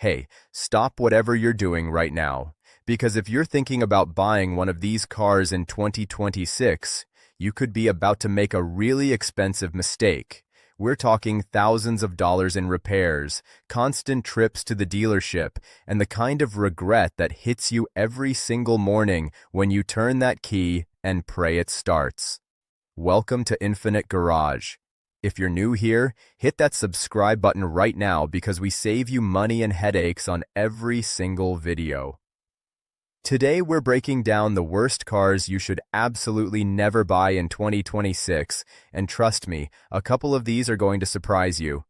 Hey, stop whatever you're doing right now, because if you're thinking about buying one of these cars in 2026, you could be about to make a really expensive mistake. We're talking thousands of dollars in repairs, constant trips to the dealership, and the kind of regret that hits you every single morning when you turn that key and pray it starts. Welcome to Infinite Garage. If you're new here, hit that subscribe button right now because we save you money and headaches on every single video. Today we're breaking down the worst cars you should absolutely never buy in 2026, and trust me, a couple of these are going to surprise you.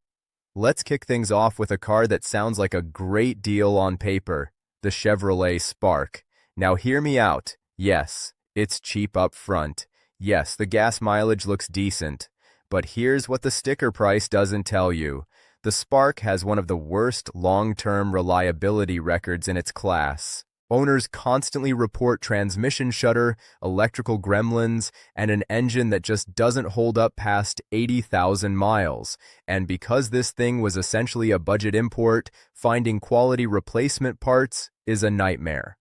Let's kick things off with a car that sounds like a great deal on paper, the Chevrolet Spark. Now hear me out. Yes, it's cheap up front. Yes, the gas mileage looks decent. But here's what the sticker price doesn't tell you. The Spark has one of the worst long-term reliability records in its class. Owners constantly report transmission shudder, electrical gremlins, and an engine that just doesn't hold up past 80,000 miles. And because this thing was essentially a budget import, finding quality replacement parts is a nightmare.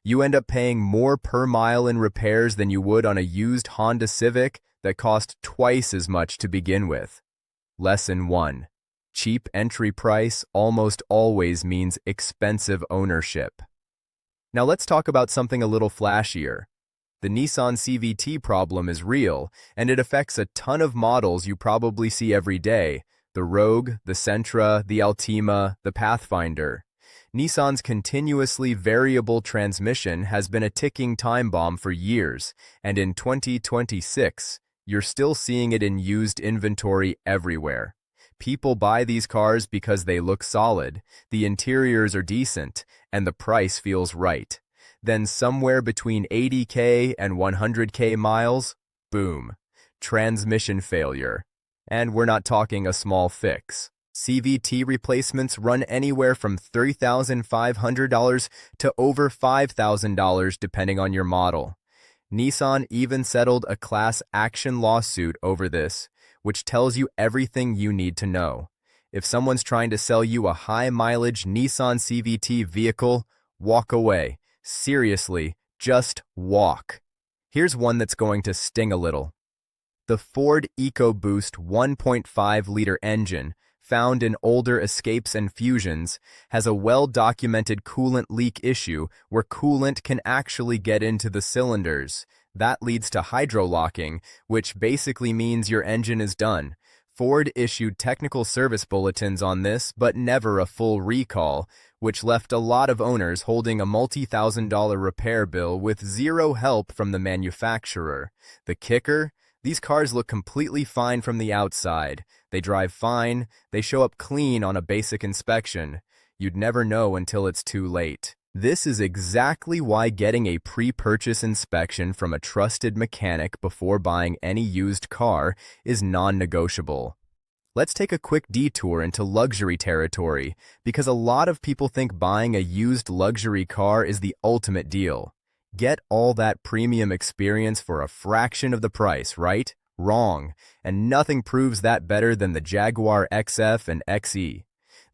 You end up paying more per mile in repairs than you would on a used Honda Civic that cost twice as much to begin with. Lesson 1. Cheap entry price almost always means expensive ownership. Now let's talk about something a little flashier. The Nissan CVT problem is real, and it affects a ton of models you probably see every day: the Rogue, the Sentra, the Altima, the Pathfinder. Nissan's continuously variable transmission has been a ticking time bomb for years, and in 2026, you're still seeing it in used inventory everywhere. People buy these cars because they look solid, the interiors are decent, and the price feels right. Then somewhere between 80K and 100K miles, boom, transmission failure. And we're not talking a small fix. CVT replacements run anywhere from $3,500 to over $5,000 depending on your model. Nissan even settled a class action lawsuit over this, which tells you everything you need to know. If someone's trying to sell you a high-mileage Nissan CVT vehicle, walk away. Seriously, just walk. Here's one that's going to sting a little. The Ford EcoBoost 1.5-liter engine, found in older Escapes and Fusions, has a well-documented coolant leak issue where coolant can actually get into the cylinders. That leads to hydrolocking, which basically means your engine is done. Ford issued technical service bulletins on this, but never a full recall, which left a lot of owners holding a multi-thousand-dollar repair bill with zero help from the manufacturer. The kicker? These cars look completely fine from the outside. They drive fine, they show up clean on a basic inspection. You'd never know until it's too late. This is exactly why getting a pre-purchase inspection from a trusted mechanic before buying any used car is non-negotiable. Let's take a quick detour into luxury territory, because a lot of people think buying a used luxury car is the ultimate deal. Get all that premium experience for a fraction of the price, right? Wrong. And nothing proves that better than the Jaguar XF and XE.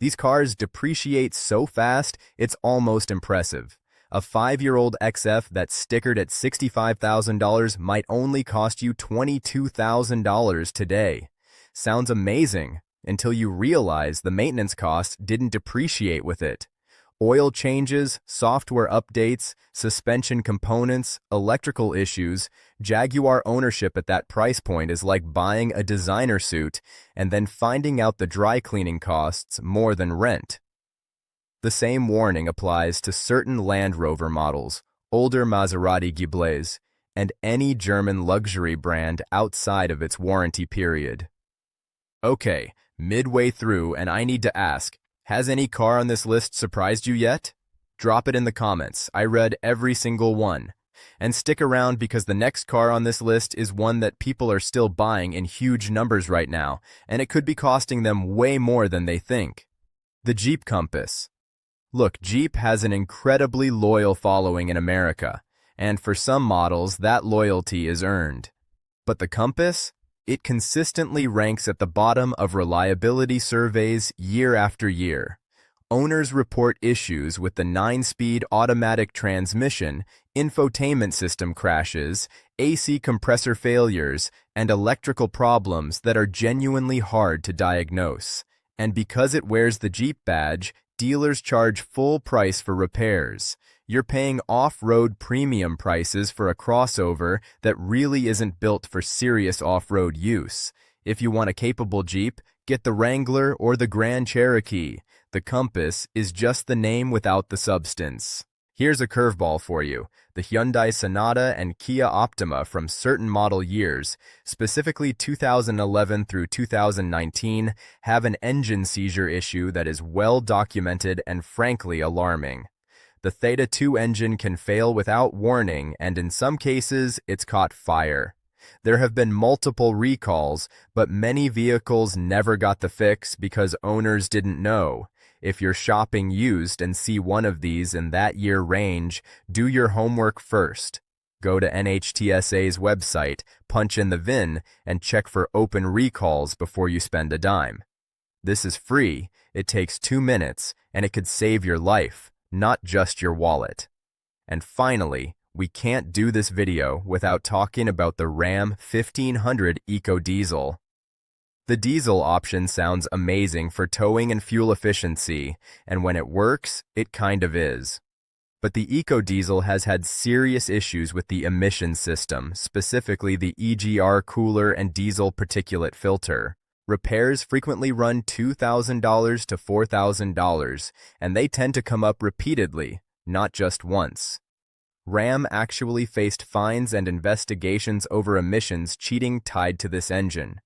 These cars depreciate so fast, it's almost impressive. A 5-year-old XF that's stickered at $65,000 might only cost you $22,000 today. Sounds amazing, until you realize the maintenance costs didn't depreciate with it. Oil changes, software updates, suspension components, electrical issues. Jaguar ownership at that price point is like buying a designer suit and then finding out the dry cleaning costs more than rent. The same warning applies to certain Land Rover models, older Maserati Ghiblis, and any German luxury brand outside of its warranty period. Okay, midway through, and I need to ask, has any car on this list surprised you yet? Drop it in the comments. I read every single one. And stick around because the next car on this list is one that people are still buying in huge numbers right now, and it could be costing them way more than they think. The Jeep Compass. Look, Jeep has an incredibly loyal following in America, and for some models, that loyalty is earned. But the Compass? It consistently ranks at the bottom of reliability surveys year after year. Owners report issues with the 9-speed automatic transmission, infotainment system crashes, AC compressor failures, and electrical problems that are genuinely hard to diagnose. And because it wears the Jeep badge, dealers charge full price for repairs. You're paying off-road premium prices for a crossover that really isn't built for serious off-road use. If you want a capable Jeep, get the Wrangler or the Grand Cherokee. The Compass is just the name without the substance. Here's a curveball for you. The Hyundai Sonata and Kia Optima from certain model years, specifically 2011 through 2019, have an engine seizure issue that is well documented and frankly alarming. The Theta 2 engine can fail without warning, and in some cases, it's caught fire. There have been multiple recalls, but many vehicles never got the fix because owners didn't know. If you're shopping used and see one of these in that year range, do your homework first. Go to NHTSA's website, punch in the VIN, and check for open recalls before you spend a dime. This is free, it takes 2 minutes, and it could save your life, not just your wallet. And finally, we can't do this video without talking about the Ram 1500 Eco Diesel. The diesel option sounds amazing for towing and fuel efficiency, and when it works, it kind of is. But the Eco Diesel has had serious issues with the emission system, specifically the EGR cooler and diesel particulate filter. Repairs frequently run $2,000 to $4,000, and they tend to come up repeatedly, not just once. Ram actually faced fines and investigations over emissions cheating tied to this engine.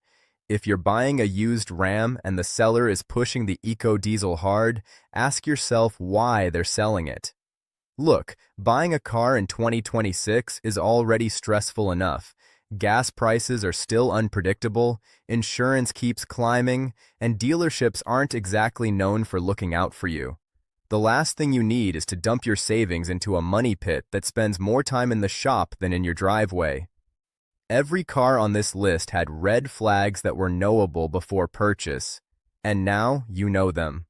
If you're buying a used Ram and the seller is pushing the Eco Diesel hard, ask yourself why they're selling it. Look, buying a car in 2026 is already stressful enough. Gas prices are still unpredictable, insurance keeps climbing, and dealerships aren't exactly known for looking out for you. The last thing you need is to dump your savings into a money pit that spends more time in the shop than in your driveway. Every car on this list had red flags that were knowable before purchase, and now you know them.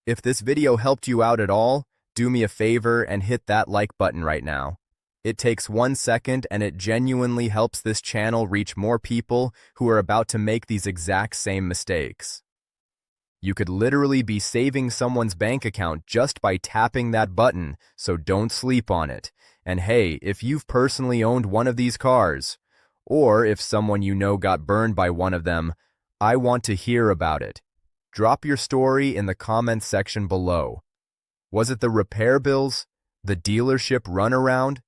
If this video helped you out at all, do me a favor and hit that like button right now. It takes 1 second and it genuinely helps this channel reach more people who are about to make these exact same mistakes. You could literally be saving someone's bank account just by tapping that button, so don't sleep on it. And hey, if you've personally owned one of these cars, or if someone you know got burned by one of them, I want to hear about it. Drop your story in the comments section below. Was it the repair bills? The dealership runaround?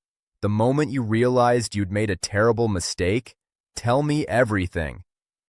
The moment you realized you'd made a terrible mistake? Tell me everything.